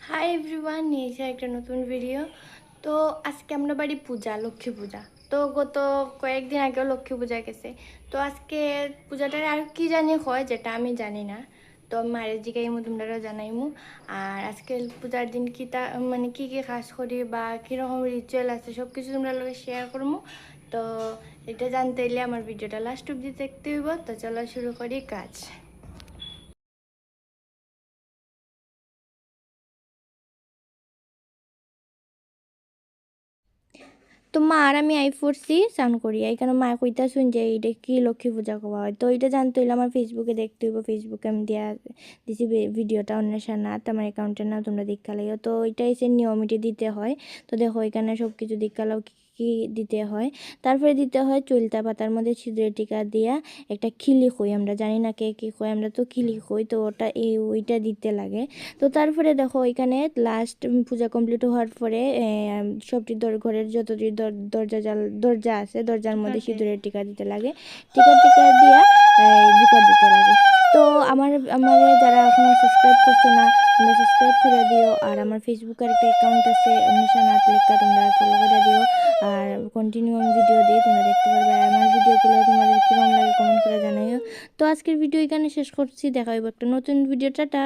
Hi everyone, নিয়েছে একটা নতুন ভিডিও। তো আজকে আমরা বাড়ি পূজা, লক্ষ্মী পূজা। তো গত কয়েকদিন আগেও লক্ষ্মী পূজা গেছে। তো আজকে পূজাটার আর কি জানি হয় যেটা আমি জানি না। তো মায়ের জিগাইমু, তোমরাও জানাইমু। আর আজকে পূজার দিন কি তা মানে কি কি কাজ করি বা কীরকম রিচুয়াল আছে সব কিছু তোমরা লোক শেয়ার করবো। তো এটা জানতে হলে আমার ভিডিওটা লাস্ট অব্দি দেখতে হইব। তো চলো শুরু করি কাজ। তো মা আর আমি আই পড়ছি স্নান করি এখানে মা কইতা শুন যে এটা কি লক্ষ্মী পূজা করা হয়। তো এটা জানতে হইলে আমার ফেসবুকে দেখতে হইব। ফেসবুকে আমি দিয়া দিছি ভিডিওটা অন্বেষা নাথ আমার অ্যাকাউন্টের নাম, তোমরা দেখা লাইও। তো এটা এসে নিয়মিটি দিতে হয়। তো দেখো এখানে সব কিছু দেখালাও কি কি দিতে হয়। তারপরে দিতে হয় চুলতা পাতার মধ্যে ছিদ্রের টিকা দিয়া একটা খিলি খই, আমরা জানি না কে কী খই, আমরা তো খিলি খই। তো ওটা ওইটা দিতে লাগে। তো তারপরে দেখো এখানে লাস্ট পূজা কমপ্লিট হওয়ার পরে সবটি ঘরের যতটি দরজা আছে দরজার মধ্যে সিঁদুরের টিকা দিতে লাগে। টিকা দিয়া জুকা দিতে লাগে। তো আমার আমার যারা এখনো সাবস্ক্রাইব করছো না তোমরা সাবস্ক্রাইব করে দিও। আর আমার ফেসবুকের একটা অ্যাকাউন্ট আছে অনিশা নাথ লেখা, তোমরা ফলো করে দিও। আর কন্টিনিউ আমি ভিডিও দিই, তোমরা দেখতে পারবে। আর আমার ভিডিওগুলো তোমাদের কীরকম লাগে কমেন্ট করে জানাইও। তো আজকের ভিডিও এখানে শেষ করছি, দেখা হইব একটা নতুন ভিডিও। টাটা।